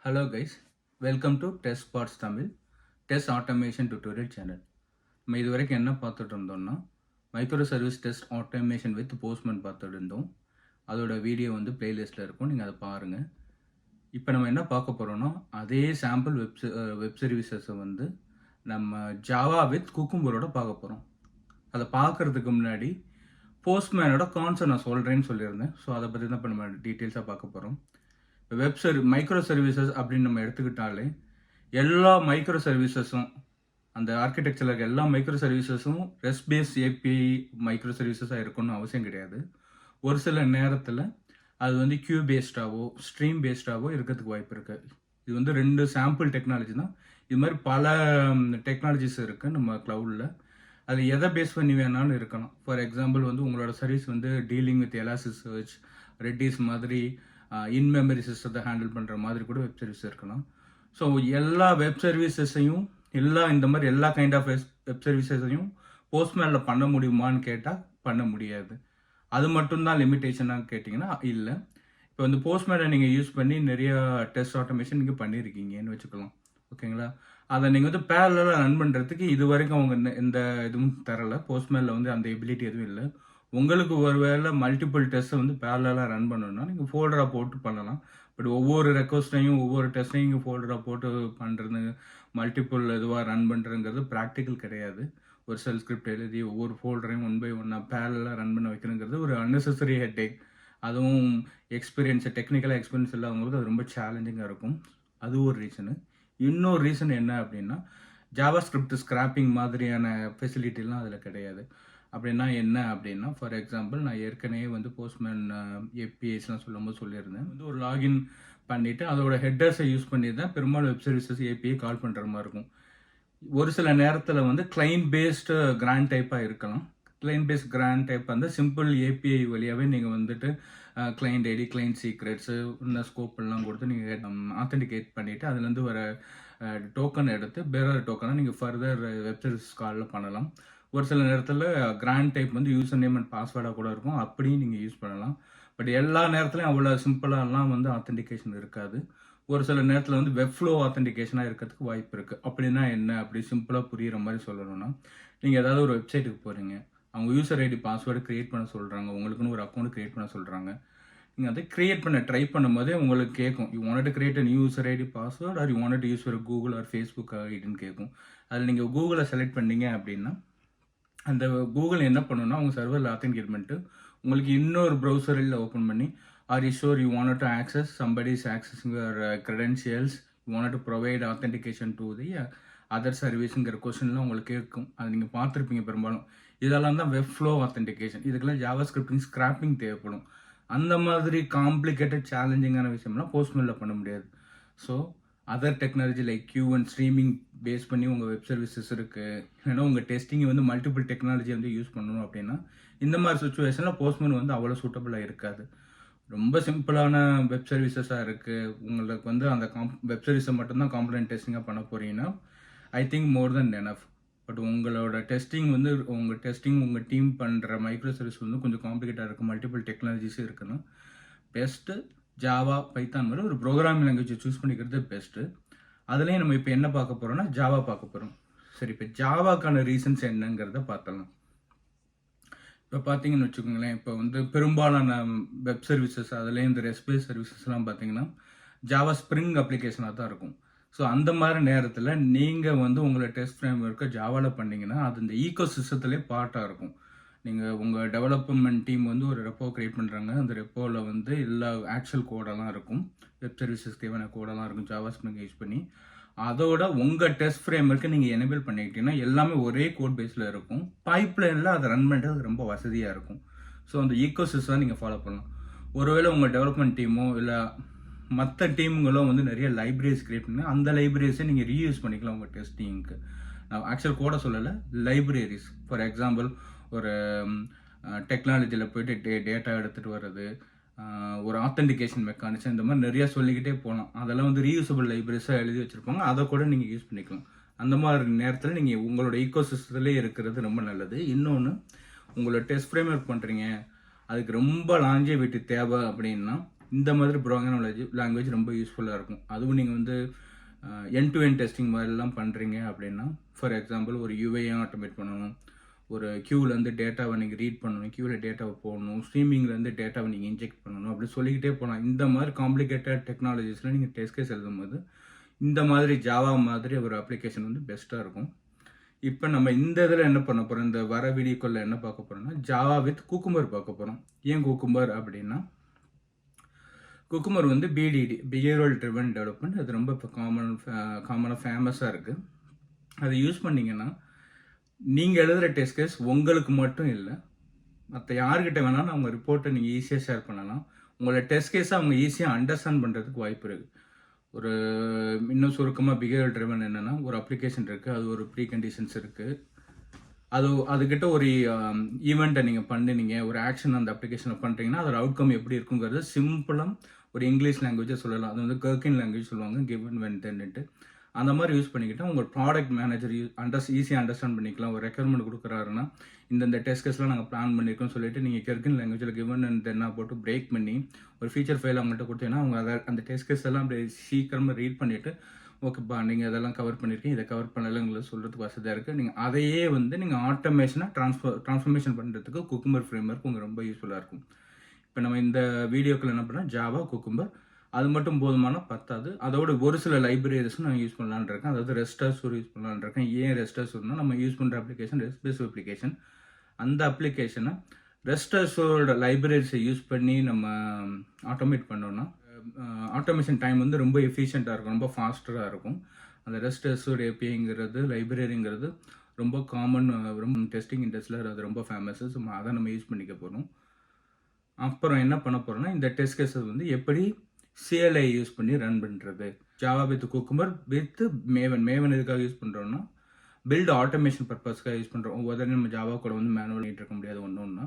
Hello guys, welcome to testbots-tamil test automation tutorial channel. நம்ம இது வரைக்கும் என்ன பார்த்துட்டு இருந்தோம்னா micro service test automation with postman பார்த்துட்டு இருந்தோம். அதோட வீடியோ வந்து பிளேலிஸ்ட்டில் இருக்கும், நீங்கள் அதை பாருங்கள். இப்போ நம்ம என்ன பார்க்க போகிறோம்னா அதே சாம்பிள் வெப் சர்வீசஸை வந்து நம்ம ஜாவா வித் குக்கும்பரோட பார்க்க போகிறோம். அதை பார்க்குறதுக்கு முன்னாடி போஸ்ட்மேனோட கான்செப்ட் நான் சொல்கிறேன்னு சொல்லியிருந்தேன். ஸோ அதை பற்றி தான் இப்போ நம்ம டீட்டெயில்ஸாக பார்க்க போகிறோம். மைக்ரோ சர்வீசஸ் அப்படின்னு நம்ம எடுத்துக்கிட்டாலே எல்லா மைக்ரோ சர்வீசஸும் அந்த ஆர்கிடெக்சரில் இருக்க எல்லா மைக்ரோ சர்வீசஸும் ரெஸ்ட் பேஸ் ஏபிஐ மைக்ரோ சர்வீசஸாக இருக்கணும்னு அவசியம் கிடையாது. ஒரு சில நேரத்தில் அது வந்து கியூ பேஸ்டாவோ ஸ்ட்ரீம் பேஸ்டாவோ இருக்கிறதுக்கு வாய்ப்பு இருக்குது. இது வந்து 2 சாம்பிள் டெக்னாலஜி தான். இது மாதிரி பல டெக்னாலஜிஸ் இருக்குது நம்ம க்ளவுடில். அது எதை பேஸ் பண்ணி வேணாலும் இருக்கலாம். ஃபார் எக்ஸாம்பிள் வந்து உங்களோட சர்வீஸ் வந்து dealing with Elasticsearch, Redis மாதிரி இன் மெமரி சிஸ்டத்தை ஹேண்டில் பண்ணுற மாதிரி கூட வெப் சர்வீஸ் இருக்கலாம். ஸோ எல்லா வெப் சர்வீசஸையும் இந்த மாதிரி எல்லா கைண்ட் ஆஃப் வெப் சர்வீசஸையும் போஸ்ட்மேனில் பண்ண முடியுமான்னு கேட்டால் பண்ண முடியாது. அது மட்டும்தான் லிமிட்டேஷனாக கேட்டிங்கன்னா இல்லை. இப்போ வந்து போஸ்ட்மேனை நீங்கள் யூஸ் பண்ணி நிறைய டெஸ்ட் ஆட்டோமேஷன் நீங்கள் பண்ணியிருக்கீங்கன்னு வச்சுக்கலாம், ஓகேங்களா? அதை நீங்கள் வந்து பேரலாக ரன் பண்ணுறதுக்கு இது வரைக்கும் அவங்க எந்த இதுவும் தரலை. போஸ்ட்மேனில் வந்து அந்த எபிலிட்டி எதுவும் இல்லை. உங்களுக்கு ஒரு வேளை மல்டிபிள் டெஸ்ட்டை வந்து பேரலாக ரன் பண்ணணும்னா நீங்கள் ஃபோல்டராக போட்டு பண்ணலாம். பட் ஒவ்வொரு ரெக்வஸ்ட்டையும் ஒவ்வொரு டெஸ்ட்டையும் நீங்கள் ஃபோல்டராக போட்டு பண்ணுறது, மல்டிபிள் இதுவாக ரன் பண்ணுறதுங்கிறது ப்ராக்டிக்கல் கிடையாது. ஒரு செல் ஸ்கிரிப்ட் எழுதி ஒவ்வொரு ஃபோல்டரையும் 1 by 1 பேரலாக ரன் பண்ண வைக்கணுங்கிறது ஒரு அன்னெசரி ஹெட்டேக். அதுவும் டெக்னிக்கலாக எக்ஸ்பீரியன்ஸ் இல்லாதவங்களுக்கு அது ரொம்ப சேலஞ்சிங்காக இருக்கும். அது ஒரு ரீசனு. இன்னொரு ரீசன் என்ன அப்படின்னா ஜாவா ஸ்கிரிப்ட் ஸ்கிராப்பிங் மாதிரியான ஃபெசிலிட்டிலாம் அதில் கிடையாது. அப்படின்னா என்ன அப்படின்னா, ஃபார் எக்ஸாம்பிள் நான் ஏற்கனவே வந்து போஸ்ட்மேன் ஏபிஐஸ்லாம் சொல்லும்போது சொல்லியிருந்தேன். வந்து ஒரு லாகின் பண்ணிவிட்டு அதோட ஹெட்டர்ஸை யூஸ் பண்ணி தான் பெரும்பாலும் வெப் சர்வீசஸ் ஏபிஐ கால் பண்ணுற மாதிரி இருக்கும். ஒரு சில நேரத்தில் வந்து கிளைண்ட் பேஸ்டு கிராண்ட் டைப்பாக இருக்கலாம். கிளைண்ட் பேஸ்ட் கிராண்ட் டைப் வந்து சிம்பிள் ஏபிஐ வழியாகவே நீங்கள் வந்துட்டு கிளைண்ட் ஐடி, கிளைண்ட் சீக்ரெட்ஸு, இந்த ஸ்கோப்பெல்லாம் கொடுத்து நீங்கள் ஆத்தென்டிகேட் பண்ணிவிட்டு அதுலேருந்து வர டோக்கன் எடுத்து பேரர் டோக்கனை நீங்கள் ஃபர்தர் வெப் சர்வீஸ் காலில் பண்ணலாம். ஒரு சில நேரத்தில் கிராண்ட் டைப் வந்து யூசர் நேம் அண்ட் பாஸ்வேர்டாக கூட இருக்கும், அப்படியும் நீங்கள் யூஸ் பண்ணலாம். பட் எல்லா நேரத்துலையும் அவ்வளோ சிம்பிளாலாம் வந்து ஆத்தென்டிகேஷன் இருக்காது. ஒரு சில நேரத்தில் வந்து வெப் ஃப்ளோ ஆத்தென்டிகேஷனாக இருக்கிறதுக்கு வாய்ப்பு இருக்குது. அப்படின்னா என்ன, அப்படி சிம்பிளாக புரிகிற மாதிரி சொல்லணும்னா, நீங்கள் ஏதாவது ஒரு வெப்சைட்டுக்கு போகிறீங்க, அவங்க யூசர் ஐடி பாஸ்வேர்டு க்ரியேட் பண்ண சொல்கிறாங்க, உங்களுக்குன்னு ஒரு அக்கௌண்ட் க்ரியேட் பண்ண சொல்கிறாங்க. நீங்கள் அதை க்ரியேட் பண்ண ட்ரை பண்ணும் போதே உங்களுக்கு கேட்கும், you want to create a new user ID password or you want to use ஒரு கூகுள் ஆர் ஃபேஸ்புக் ஐடின்னு கேட்கும். அதில் நீங்கள் கூகுளை செலக்ட் பண்ணீங்க அப்படின்னா அந்த கூகுள் என்ன பண்ணுன்னா உங்கள் சர்வரில் ஆத்தென்டிகேட் பண்ணிட்டு உங்களுக்கு இன்னொரு ப்ரௌசரில் ஓப்பன் பண்ணி are you sure you want to access somebody's accessing your credentials, you want to provide authentication to the other சர்வீஸுங்கிற கொஸ்டின்லாம் உங்களுக்கு கேட்கும். அது நீங்கள் பார்த்துருப்பீங்க பெரும்பாலும். இதெல்லாம் தான் வெப் ஃப்ளோ ஆத்தென்டிகேஷன். இதுக்கெல்லாம் ஜாவா ஸ்கிரிப்டிங் ஸ்கிராப்பிங் தேவைப்படும். அந்த மாதிரி காம்ப்ளிகேட்டட் சேலஞ்சிங்கான விஷயம்லாம் போஸ்ட்மேனில் பண்ண முடியாது. So other technology like queue and streaming base பண்ணி உங்கள் வெப் சர்வீசஸ் இருக்குது, இல்லைன்னா உங்கள் டெஸ்டிங்கை வந்து மல்டிபிள் டெக்னாலஜி வந்து யூஸ் பண்ணணும் அப்படின்னா இந்த மாதிரி சுச்சுவேஷனில் போஸ்ட்மேன் வந்து அவ்வளோ சூட்டபுளாக இருக்காது. ரொம்ப சிம்பிளான வெப் சர்வீசஸாக இருக்குது, உங்களுக்கு வந்து அந்த வெப் சர்வீஸை மட்டும்தான் காம்ப்ளெண்ட் டெஸ்டிங்காக பண்ண போகிறீங்கன்னா I think more then enough. But உங்களோட டெஸ்டிங் வந்து உங்கள் டீம் பண்ணுற மைக்ரோ சர்வீஸ் வந்து கொஞ்சம் காம்ப்ளிகேட்டாக இருக்குது, மல்டிபிள் டெக்னாலஜிஸும் இருக்குன்னா பெஸ்ட்டு ஜாவா, பைத்தான் மாதிரி ஒரு ப்ரோக்ராமிங் லாங்குவேஜை சூஸ் பண்ணிக்கிறது பெஸ்ட்டு. அதுலேயும் நம்ம இப்போ என்ன பார்க்க போகிறோம்னா ஜாவா பார்க்க போகிறோம். சரி, இப்போ ஜாவாக்கான ரீசன்ஸ் என்னங்கிறத பார்த்தலாம். இப்போ பார்த்தீங்கன்னு வச்சுக்கோங்களேன், இப்போ வந்து பெரும்பாலான வெப் சர்வீசஸ் அதுலேயும் இந்த ரெஸ்ட் பேஸ் சர்வீசஸ்லாம் பார்த்தீங்கன்னா ஜாவா ஸ்ப்ரிங் அப்ளிகேஷனாக தான் இருக்கும். ஸோ அந்த மாதிரி நேரத்தில் நீங்கள் வந்து உங்களை டெஸ்ட் ஃப்ரேம் ஒர்க்கை ஜாவாவில் பண்ணிங்கன்னா அது இந்த ஈகோ சிஸ்டத்துலேயே பார்ட்டாக இருக்கும். நீங்கள் உங்கள் டெவலப்மெண்ட் டீம் வந்து ஒரு ரெப்போ க்ரியேட் பண்ணுறாங்க, அந்த ரெப்போவில் வந்து எல்லா ஆக்சுவல் கோடெல்லாம் இருக்கும், வெப் சர்வீசஸ் தேவையான கோடெல்லாம் இருக்கும் ஜாவா ஸ்ப்ரிங் யூஸ் பண்ணி. அதோட உங்கள் டெஸ்ட் ஃப்ரேம் ஒர்க்கை நீங்கள் எனேபிள் பண்ணிக்கிட்டீங்கன்னா எல்லாமே ஒரே கோட் பேஸில் இருக்கும். பைப்லைனில் அதை ரன் பண்ணுறது ரொம்ப வசதியாக இருக்கும். ஸோ அந்த ஈகோ சிஸ்டம் நீங்கள் ஃபாலோ பண்ணலாம். ஒருவேளை உங்கள் டெவலப்மெண்ட் டீமோ இல்லை மற்ற டீமுங்களும் வந்து நிறைய லைப்ரரிஸ் கிரியேட் பண்ணி அந்த லைப்ரரிஸை நீங்கள் ரீயூஸ் பண்ணிக்கலாம் உங்கள் டெஸ்டிங்க்கு. நான் ஆக்சுவல் கோடை சொல்லலை, லைப்ரரிஸ். ஃபார் எக்ஸாம்பிள் ஒரு டெக்னாலஜியில் போய்ட்டு டேட்டா எடுத்துகிட்டு வர்றது, ஒரு ஆத்தென்டிகேஷன் மெக்கானிசம், இந்த மாதிரி நிறையா சொல்லிக்கிட்டே போகலாம். அதெல்லாம் வந்து ரீயூசபிள் லைப்ரரிஸாக எழுதி வச்சுருப்பாங்க, அதை கூட நீங்கள் யூஸ் பண்ணிக்கலாம். அந்த மாதிரி நேரத்தில் நீங்கள் உங்களோட ஈகோ சிஸ்டத்துலேயே இருக்கிறது ரொம்ப நல்லது. இன்னொன்று, உங்களோட டெஸ்ட் ஃப்ரேம் ஒர்க் பண்ணுறீங்க, அதுக்கு ரொம்ப லாஞ்சேவிட்டி தேவை அப்படின்னா இந்த மாதிரி ப்ரோக்ராம் லாங்குவேஜ் ரொம்ப யூஸ்ஃபுல்லாக இருக்கும். அதுவும் நீங்கள் வந்து எண்ட் டு எண்ட் டெஸ்டிங் மாதிரிலாம் பண்ணுறீங்க அப்படின்னா, ஃபார் எக்ஸாம்பிள் ஒரு யூஐயை ஆட்டோமேட் பண்ணணும், ஒரு க்யூவிலேருந்து டேட்டாவை நீங்கள் ரீட் பண்ணணும், க்யூவில் டேட்டாவை போடணும், ஸ்ட்ரீமிங்லேருந்து டேட்டாவை நீங்கள் இன்ஜெக்ட் பண்ணணும், அப்படி சொல்லிக்கிட்டே போகலாம். இந்த மாதிரி காம்ப்ளிகேட்டட் டெக்னாலஜிஸில் நீங்கள் டெஸ்ட் கேஸ் எழுதும்போது இந்த மாதிரி ஜாவா மாதிரி ஒரு அப்ளிகேஷன் வந்து பெஸ்ட்டாக இருக்கும். இப்போ நம்ம இந்த இதில் என்ன பண்ண போகிறோம், இந்த வர வீடியோக்குள்ள என்ன பார்க்க போகிறோம்னா, ஜாவா வித் குக்கும்பர் பார்க்க போகிறோம். ஏன் குக்கும்பர் அப்படின்னா, குக்கும்பர் வந்து பிடிடி, பிஹேவியரல் ட்ரிவன் டெவலப்மெண்ட், அது ரொம்ப இப்போ காமனாக ஃபேமஸாக இருக்குது. அதை யூஸ் பண்ணிங்கன்னா நீங்கள் எழுதுகிற டெஸ்ட் கேஸ் உங்களுக்கு மட்டும் இல்லை, மற்ற யார்கிட்ட வேணாலும் அவங்க ரிப்போர்ட்டை நீங்கள் ஈஸியாக ஷேர் பண்ணலாம். உங்களோட டெஸ்ட் கேஸை அவங்க ஈஸியாக அண்டர்ஸ்டாண்ட் பண்ணுறதுக்கு வாய்ப்பு இருக்குது. ஒரு இன்னும் சுருக்கமாக பிஹேவியர் ட்ரிவன் என்னென்னா, ஒரு அப்ளிகேஷன் இருக்குது, அது ஒரு ப்ரீ கண்டிஷன்ஸ் இருக்குது, அதுக்கிட்ட ஒரு ஈவெண்ட்டை நீங்கள் பண்ணினீங்க, ஒரு ஆக்ஷன் அந்த அப்ளிகேஷனில் பண்ணுறீங்கன்னா அதோட அவுட்கம் எப்படி இருக்குங்கிறது சிம்பிளாக ஒரு இங்கிலீஷ் லாங்குவேஜை சொல்லலாம். அது வந்து கர்க்கின் லாங்குவேஜ் சொல்லுவாங்க, கிவன் வென் தென்னுட்டு. அந்த மாதிரி யூஸ் பண்ணிக்கிட்டால் உங்கள் ப்ராடக்ட் மேனேஜர் ஈஸியாக அண்டர்ஸ்டாண்ட் பண்ணிக்கலாம். ஒரு ரெக்யர்மெண்ட் கொடுக்குறாருன்னா, இந்த டெஸ்ட் கேஸ்லாம் நாங்கள் பிளான் பண்ணியிருக்கோம்னு சொல்லிட்டு நீங்கள் கர்க்கின் லாங்குவேஜில் கிவன் அண்ட் தென்னா போட்டு பிரேக் பண்ணி ஒரு ஃபீச்சர் ஃபைல் அவங்கள்ட்ட கொடுத்தீங்கன்னா அவங்க அதை அந்த டெஸ்ட் கேஸ் எல்லாம் அப்படி சீக்கிரமாக ரீட் பண்ணிவிட்டு, ஓகேப்பா நீங்கள் அதெல்லாம் கவர் பண்ணியிருக்கீங்க, இதை கவர் பண்ணலைங்கிறது சொல்கிறதுக்கு வசதியாக இருக்குது. நீங்கள் அதையே வந்து நீங்கள் ஆட்டோமேஷனாக ட்ரான்ஸ்ஃபர்மேஷன் பண்ணுறதுக்கு குக்கும்பர் ஃப்ரேம்வொர்க் உங்களுக்கு ரொம்ப யூஸ்ஃபுல்லாக இருக்கும். இப்போ நம்ம இந்த வீடியோக்குள்ள என்ன பண்ணால் ஜாவா, குக்கும்பர் அது மட்டும் போதுமான பத்தாது, அதோட ஒரு சில லைப்ரரிஸும் நான் யூஸ் பண்ணலான்னு இருக்கேன். அதாவது ரெஸ்டாசூர் யூஸ் பண்ணலான்னு இருக்கேன். ஏன் ரெஸ்டாசூர்னா, நம்ம யூஸ் பண்ணுற அப்ளிகேஷன் ரெஸ்ட் பேஸ் அப்ளிகேஷன். அந்த அப்ளிகேஷனை ரெஸ்டாசூரோட லைப்ரரிஸை யூஸ் பண்ணி நம்ம ஆட்டோமேட் பண்ணோன்னா ஆட்டோமேஷன் டைம் வந்து ரொம்ப எஃபிஷியண்ட்டாக இருக்கும், ரொம்ப ஃபாஸ்டராக இருக்கும். அந்த ரெஸ்டாசூர் ஏபிஐங்கிறது லைப்ரரிங்கிறது ரொம்ப காமன், ரொம்ப டெஸ்டிங் இண்டஸ்ட்ரியில் அது ரொம்ப ஃபேமஸ். ஸோ அதை நம்ம யூஸ் பண்ணிக்க போகிறோம். அப்புறம் என்ன பண்ண போகிறோம்னா, இந்த டெஸ்ட் கேஸஸ் வந்து எப்படி சிஎல்ஐ யூஸ் பண்ணி ரன் பண்ணுறது. Java with cucumber with Maven எதுக்காக யூஸ் பண்ணுறோன்னா, பில்ட் ஆட்டோமேஷன் பர்பஸ்க்காக யூஸ் பண்ணுறோம். ஒவ்வொரு நம்ம ஜாவா கூட வந்து மேனுவல் பண்ணிட்டு இருக்க முடியாது ஒன்று.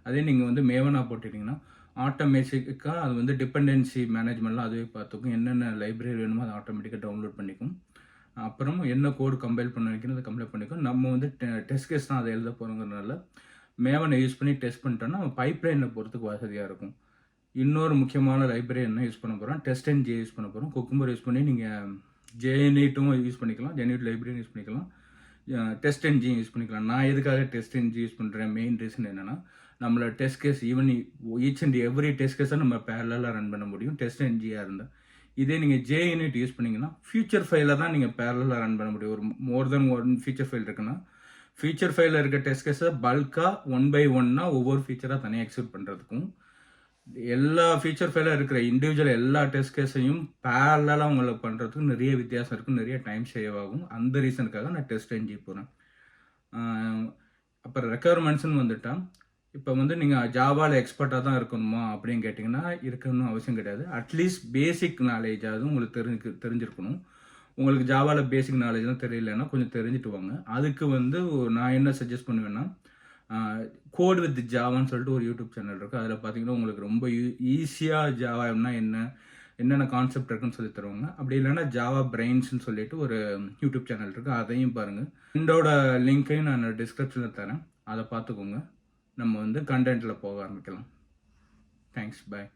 அதே நீங்கள் வந்து மேவனாக போட்டுட்டிங்கன்னா ஆட்டோமேட்டிக்காக அது வந்து டிபெண்டன்சி மேனேஜ்மெண்ட்லாம் அதுவே பார்த்துக்கும். என்னென்ன லைப்ரரி வேணுமோ அதை ஆட்டோமேட்டிக்காக டவுன்லோட் பண்ணிக்கும். அப்புறம் என்ன கோடு கம்பைல் பண்ண வைக்கணும் அதை கம்பைல் பண்ணிக்கும். நம்ம வந்து டெஸ்ட் கேஸ் தான் அதை எழுத போகிறோங்கிறதுனால மேவனை யூஸ் பண்ணி டெஸ்ட் பண்ணிட்டோன்னா நம்ம பைப்லைனில் போகிறதுக்கு வசதியாக இருக்கும். இன்னொரு முக்கியமான லைப்ரரி என்ன யூஸ் பண்ண போகிறோம், டெஸ்ட் அண்ட் ஜே யூஸ் பண்ண போகிறோம். குக்கும்பர் யூஸ் பண்ணி நீங்கள் ஜேஎன்இட்டும் யூஸ் பண்ணிக்கலாம், ஜென்இட் லைப்ரரி யூஸ் பண்ணிக்கலாம், டெஸ்ட் அண்ட் ஜி யூஸ் பண்ணிக்கலாம். நான் எதுக்காக டெஸ்ட் அண்ட் ஜி யூஸ் பண்ணுறேன், மெயின் ரீசன் என்னென்னா, நம்மளோட test case even each and every test கேஸை நம்ம பேரலாக ரன் பண்ண முடியும் டெஸ்ட் அண்ட் ஜியாக இருந்தால். இதே நீங்கள் ஜேஎன்இட் யூஸ் பண்ணிங்கன்னா ஃபியூச்சர் ஃபைலை தான் நீங்கள் பேரலாக ரன் பண்ண முடியும். ஒரு மோர் தென் ஒன் ஃபீச்சர் ஃபைல் இருக்குன்னா ஃபீச்சர் ஃபைலில் இருக்க டெஸ்ட் கேஸை பல்காக 1 by 1 ஒவ்வொரு ஃபீச்சராக தனியாக எக்ஸிக்யூட் பண்ணுறதுக்கும், எல்லா ஃபீச்சர் ஃபைலில் இருக்கிற இண்டிவிஜுவல் எல்லா டெஸ்ட் கேஸையும் பேரலாக உங்களுக்கு பண்ணுறதுக்கும் நிறைய வித்தியாசம் இருக்கும், நிறைய டைம் சேவ் ஆகும். அந்த ரீசனுக்காக நான் டெஸ்ட் அண்ட் ஜி போகிறேன். அப்புறம் ரெக்குயர்மெண்ட்ஸ்னு வந்துட்டால், இப்போ வந்து நீங்கள் ஜாவாவில் எக்ஸ்பர்ட்டாக தான் இருக்கணுமா அப்படின்னு கேட்டிங்கன்னா இருக்கணும்னு அவசியம் கிடையாது. அட்லீஸ்ட் பேசிக் நாலேஜாவது உங்களுக்கு தெரிஞ்சிருக்கணும். உங்களுக்கு ஜாவாவில் பேசிக் நாலேஜ்லாம் தெரியலன்னா கொஞ்சம் தெரிஞ்சுட்டு வாங்க. அதுக்கு வந்து நான் என்ன சஜஸ்ட் பண்ணுவேன்னா, கோட் வித் ஜாவான்னு சொல்லிட்டு ஒரு யூடியூப் சேனல் இருக்குது. அதில் பார்த்தீங்கன்னா உங்களுக்கு ரொம்ப ஈஸியாக ஜாவானா என்னென்ன கான்செப்ட் இருக்குன்னு சொல்லி தருவாங்க. அப்படி இல்லைன்னா ஜாவா பிரெயின்ஸ்னு சொல்லிட்டு ஒரு யூடியூப் சேனல் இருக்குது, அதையும் பாருங்கள். ரெண்டோட லிங்க்கையும் நான் டிஸ்கிரிப்ஷனில் தரேன், அதை பார்த்துக்கோங்க. நம்ம வந்து கண்டென்ட்டில் போக ஆரம்பிக்கலாம். தேங்க்ஸ், பாய்.